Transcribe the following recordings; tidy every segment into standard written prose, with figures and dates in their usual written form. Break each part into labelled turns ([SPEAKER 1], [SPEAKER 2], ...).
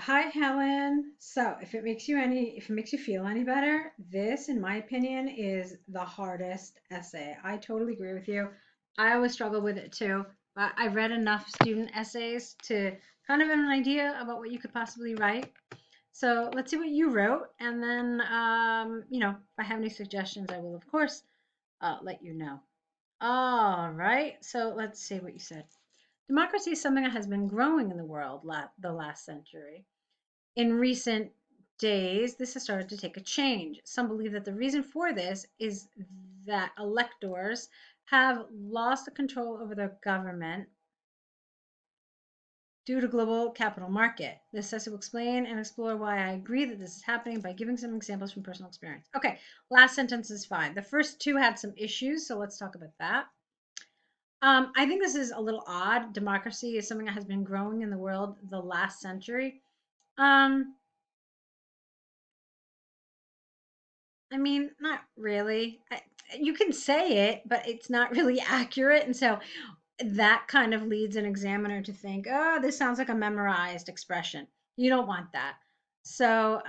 [SPEAKER 1] Hi, Helen. So, if it makes you feel any better, this, in my opinion, is the hardest essay. I totally agree with you. I always struggle with it too, but I read enough student essays to kind of have an idea about what you could possibly write. So let's see what you wrote, and then, if I have any suggestions, I will, of course, let you know. All right. So let's see what you said. Democracy is something that has been growing in the world the last century. In recent days, this has started to take a change. Some believe that the reason for this is that electors have lost the control over their government due to global capital market. This essay will explain and explore why I agree that this is happening by giving some examples from personal experience. Okay, last sentence is fine. The first two had some issues, so let's talk about that. I think this is a little odd. Democracy is something that has been growing in the world the last century. Um, I mean, not really. You can say it, but it's not really accurate. And so that kind of leads an examiner to think, oh, this sounds like a memorized expression. You don't want that. So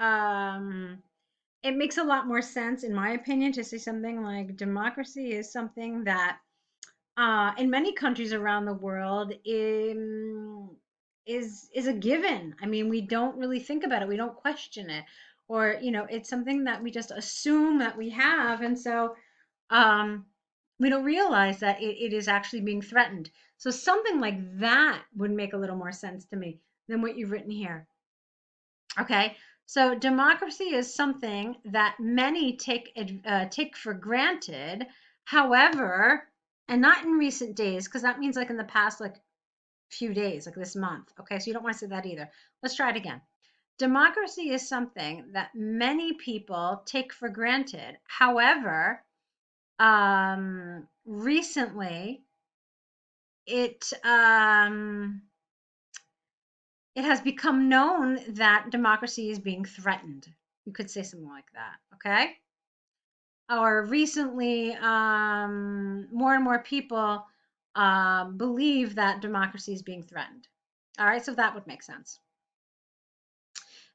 [SPEAKER 1] it makes a lot more sense, in my opinion, to say something like democracy is something that in many countries around the world is a given. I mean, we don't really think about it. We don't question it, or it's something that we just assume that we have, and so um, we don't realize that it is actually being threatened. So something like that would make a little more sense to me than what you've written here. Okay, so democracy is something that many take for granted. However, and not in recent days, because that means like in the past like few days, like this month. Okay, so you don't want to say that either. Let's try it again. Democracy is something that many people take for granted. However, recently it has become known that democracy is being threatened. You could say something like that, okay? Or recently, more and more people believe that democracy is being threatened. All right, so that would make sense.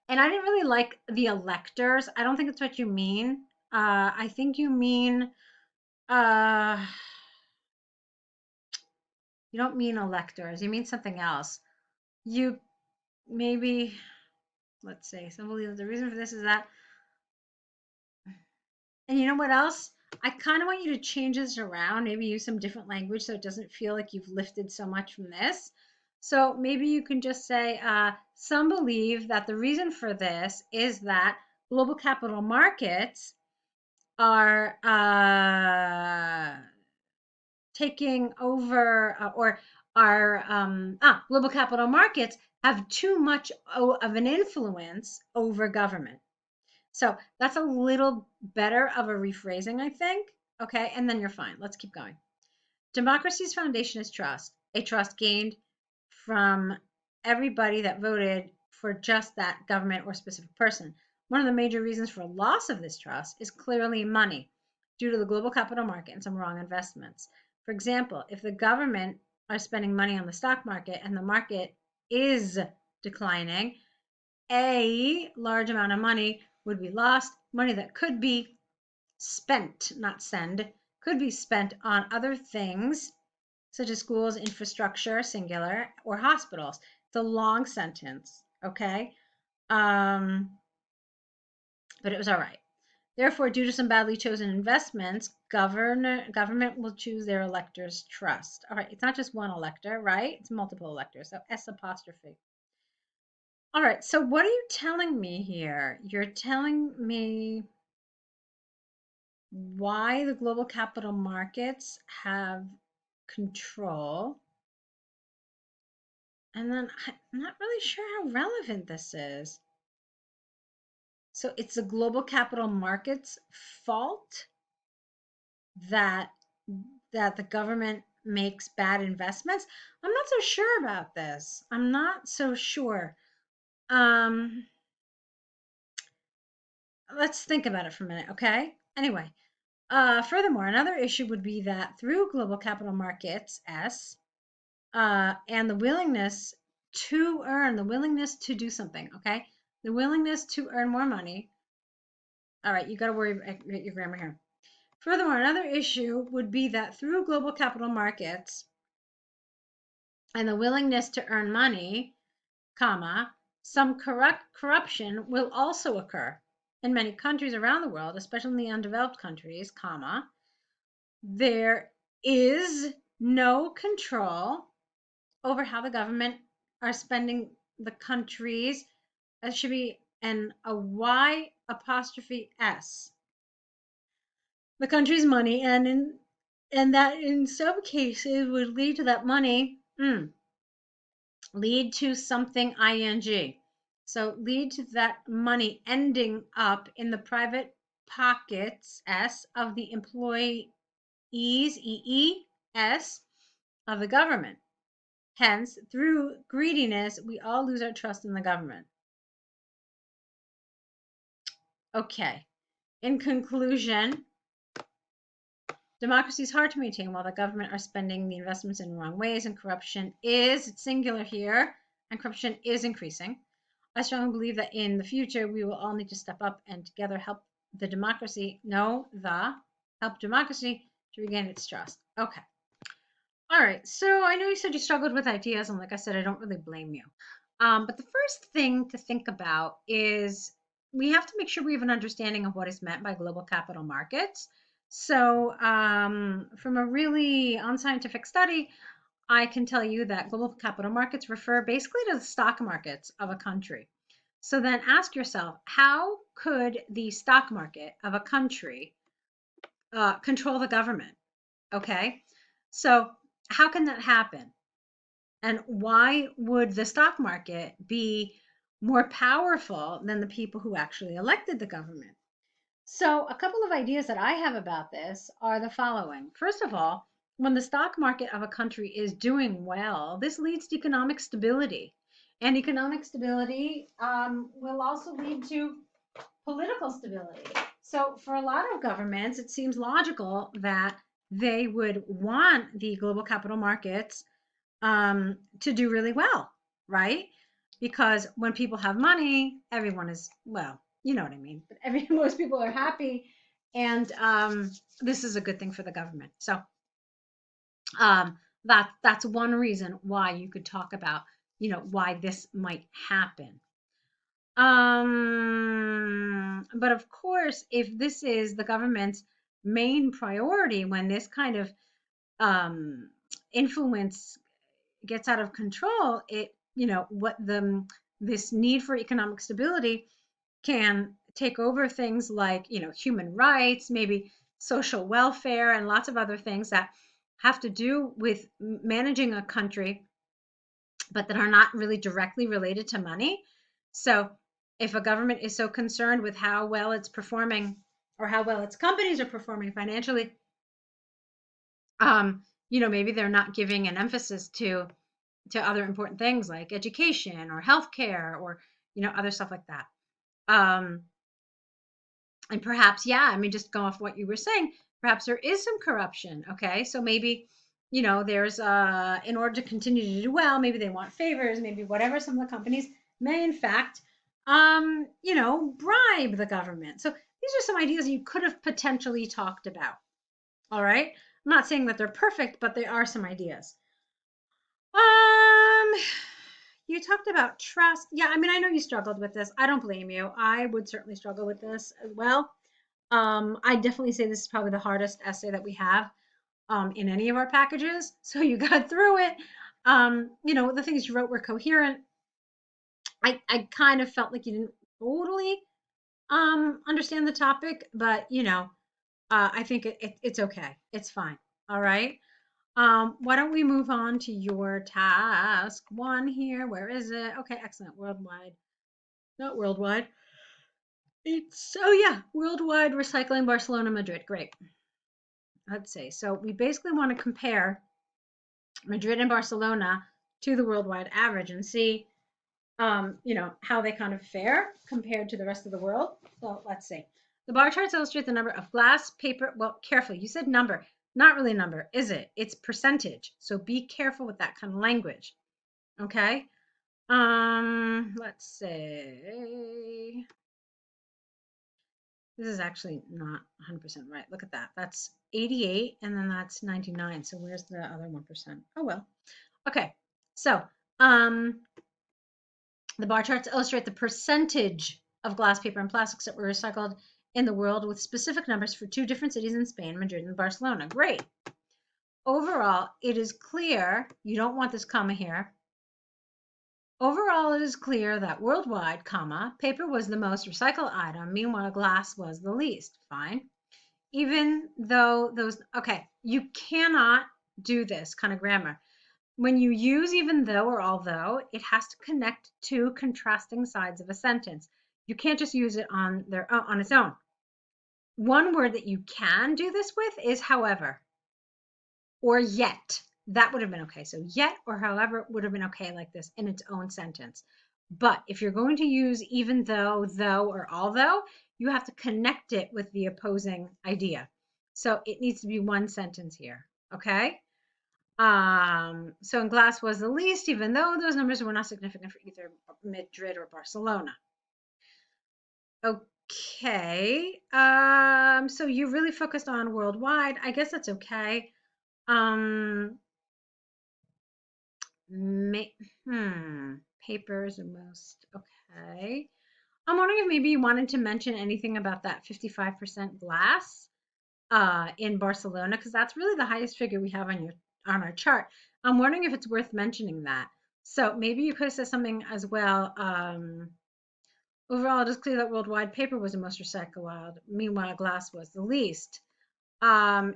[SPEAKER 1] And I didn't really like the electors. I don't think it's what you mean. I think you mean, uh, you don't mean electors. You mean something else. You maybe, let's say, some believe that the reason for this is that. And you know what else? I kind of want you to change this around, maybe use some different language so it doesn't feel like you've lifted so much from this. So maybe you can just say, some believe that the reason for this is that global capital markets are taking over or are global capital markets have too much of an influence over government. So that's a little better of a rephrasing, I think. Okay, and then you're fine. Let's keep going. Democracy's foundation is trust, a trust gained from everybody that voted for just that government or specific person. One of the major reasons for loss of this trust is clearly money due to the global capital market and some wrong investments. For example, if the government are spending money on the stock market and the market is declining, a large amount of money would be lost, money that could be spent, not send, could be spent on other things such as schools, infrastructure, singular, or hospitals. It's a long sentence, okay? Um, but it was all right. Therefore, due to some badly chosen investments, government will choose their electors' trust. All right, it's not just one elector, right? It's multiple electors. So S apostrophe. All right, so what are you telling me here? You're telling me why the global capital markets have control. And then I'm not really sure how relevant this is. So it's the global capital markets fault that the government makes bad investments. I'm not so sure about this. I'm not so sure. Um, let's think about it for a minute, okay? Anyway, furthermore, another issue would be that through global capital markets, and the willingness to earn, the willingness to do something, okay? The willingness to earn more money. All right, you got to worry about your grammar here. Furthermore, another issue would be that through global capital markets and the willingness to earn money, comma, some corruption will also occur in many countries around the world, especially in the undeveloped countries, comma. There is no control over how the government are spending the countries. That should be a Y apostrophe S. The country's money, and that in some cases would lead to that money lead to something ing. So lead to that money ending up in the private pockets S of the employees EES of the government. Hence, through greediness, we all lose our trust in the government. Okay. In conclusion, democracy is hard to maintain while the government are spending the investments in wrong ways, and corruption is, it's singular here, and corruption is increasing. I strongly believe that in the future, we will all need to step up and together help democracy to regain its trust. Okay. All right. So I know you said you struggled with ideas, and like I said, I don't really blame you. But the first thing to think about is we have to make sure we have an understanding of what is meant by global capital markets. So from a really unscientific study, I can tell you that global capital markets refer basically to the stock markets of a country. So then ask yourself, how could the stock market of a country control the government? Okay, so how can that happen? And why would the stock market be more powerful than the people who actually elected the government? So, a couple of ideas that I have about this are the following. First of all, when the stock market of a country is doing well, this leads to economic stability. And economic stability will also lead to political stability. So, for a lot of governments, it seems logical that they would want the global capital markets to do really well, right? Because when people have money, everyone is, well, you know what I mean. But most people are happy, and this is a good thing for the government. So that's one reason why you could talk about, why this might happen. But of course, if this is the government's main priority when this kind of influence gets out of control, this need for economic stability can take over things like, human rights, maybe social welfare, and lots of other things that have to do with managing a country, but that are not really directly related to money. So if a government is so concerned with how well it's performing or how well its companies are performing financially, maybe they're not giving an emphasis to other important things like education or healthcare or other stuff like that. And perhaps, just go off what you were saying, perhaps there is some corruption. Okay, so maybe there's in order to continue to do well, maybe they want favors, maybe whatever. Some of the companies may in fact bribe the government. So these are some ideas you could have potentially talked about. All right, I'm not saying that they're perfect, but they are some ideas. You talked about trust. Yeah, I know you struggled with this. I don't blame you. I would certainly struggle with this as well. I definitely say this is probably the hardest essay that we have in any of our packages. So you got through it. The things you wrote were coherent. I kind of felt like you didn't totally understand the topic, but I think it's okay. It's fine. All right. Why don't we move on to your task one here? Where is it? Okay, excellent. Worldwide. Not worldwide. Worldwide recycling Barcelona, Madrid. Great. Let's see. So we basically want to compare Madrid and Barcelona to the worldwide average and see, how they kind of fare compared to the rest of the world. So let's see. The bar charts illustrate the number of glass, paper. Well, carefully. You said number. Not really number, is it? It's percentage. So be careful with that kind of language. Okay. Let's say this is actually not 100% right. Look at that. That's 88 and then that's 99. So where's the other 1%? Oh well. Okay. So, the bar charts illustrate the percentage of glass, paper, and plastics that were recycled in the world with specific numbers for two different cities in Spain, Madrid and Barcelona. Great. Overall, it is clear, you don't want this comma here. Overall, it is clear that worldwide, comma, paper was the most recycled item, meanwhile glass was the least. Fine. Even though those, okay, you cannot do this kind of grammar. When you use even though or although, it has to connect to contrasting sides of a sentence. You can't just use it on its own. One word that you can do this with is however or yet. That would have been okay. So yet or however would have been okay like this in its own sentence. But if you're going to use even though, or although, you have to connect it with the opposing idea. So it needs to be one sentence here. Okay? So in glass was the least, even though those numbers were not significant for either Madrid or Barcelona. Okay. So you really focused on worldwide. I guess that's okay. Papers are most okay. I'm wondering if maybe you wanted to mention anything about that 55% glass in Barcelona, because that's really the highest figure we have on our chart. I'm wondering if it's worth mentioning that. So maybe you could have said something as well. Overall, it is clear that worldwide paper was the most recycled. Meanwhile, glass was the least.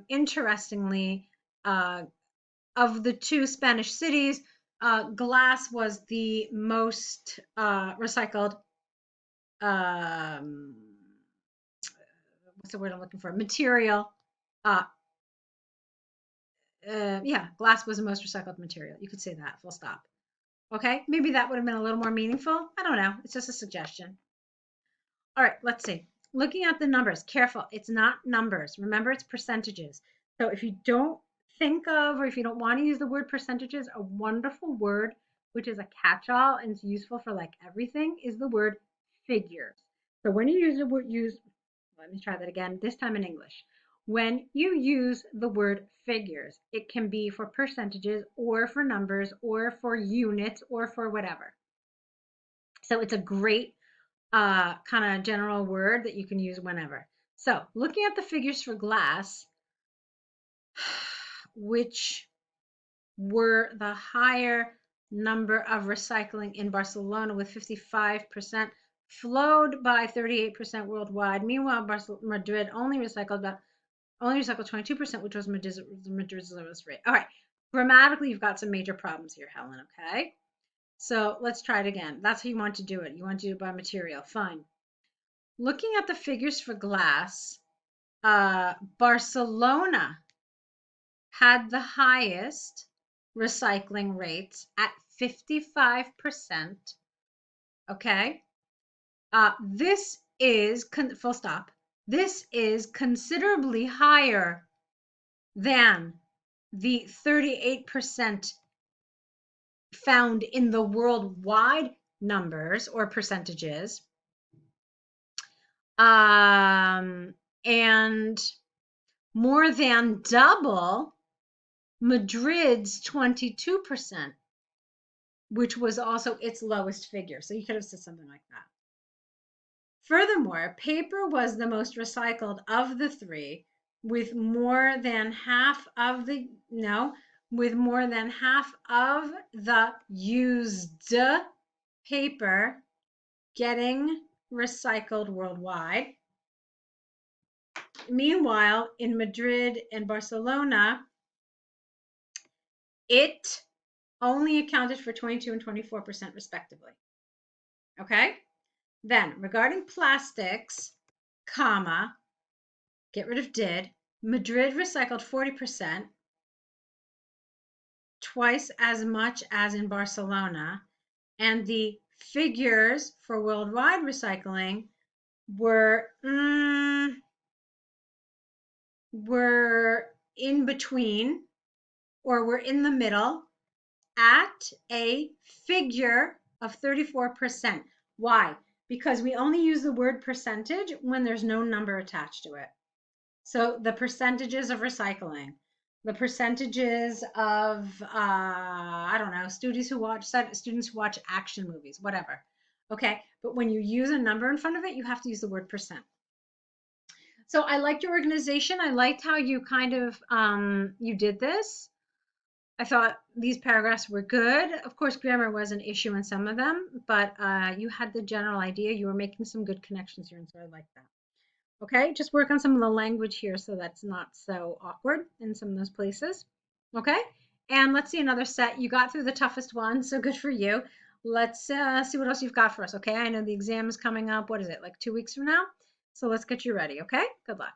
[SPEAKER 1] Interestingly, of the two Spanish cities, glass was the most recycled. What's the word I'm looking for? Material. Uh, yeah, glass was the most recycled material. You could say that, full stop. Okay, maybe that would have been a little more meaningful. I don't know. It's just a suggestion. All right, let's see. Looking at the numbers, careful. It's not numbers. Remember, it's percentages. So if you don't think of, or if you don't want to use the word percentages, a wonderful word, which is a catch-all and it's useful for like everything, is the word figures. So when you use the word, let me try that again, this time in English. When you use the word figures, it can be for percentages or for numbers or for units or for whatever. So it's a great kind of general word that you can use whenever. So looking at the figures for glass, which were the higher number of recycling in Barcelona with 55% flowed by 38% worldwide. Meanwhile, Madrid only recycled 22%, which was Madrid's lowest rate. All right, grammatically, you've got some major problems here, Helen, okay? So let's try it again. That's how you want to do it. You want to do it by material. Fine. Looking at the figures for glass, Barcelona had the highest recycling rates at 55%. Okay. This is, full stop. This is considerably higher than the 38% found in the worldwide numbers or percentages. And more than double Madrid's 22%, which was also its lowest figure. So you could have said something like that. Furthermore, paper was the most recycled of the three, with more than half of the used paper getting recycled worldwide. Meanwhile, in Madrid and Barcelona, it only accounted for 22 and 24% respectively. Okay? Then, regarding plastics, comma, get rid of did, Madrid recycled 40%, twice as much as in Barcelona, and the figures for worldwide recycling were in between, or were in the middle at a figure of 34%. Why? Because we only use the word percentage when there's no number attached to it. So the percentages of recycling, the percentages of I don't know, students who watch action movies, whatever. Okay, but when you use a number in front of it, you have to use the word percent. So I liked your organization. I liked how you kind of you did this. I thought these paragraphs were good. Of course, grammar was an issue in some of them, but you had the general idea. You were making some good connections here, and so I like that. Okay, just work on some of the language here so that's not so awkward in some of those places. Okay, and let's see another set. You got through the toughest one, so good for you. Let's see what else you've got for us. Okay, I know the exam is coming up. What is it, like 2 weeks from now? So let's get you ready. Okay, good luck.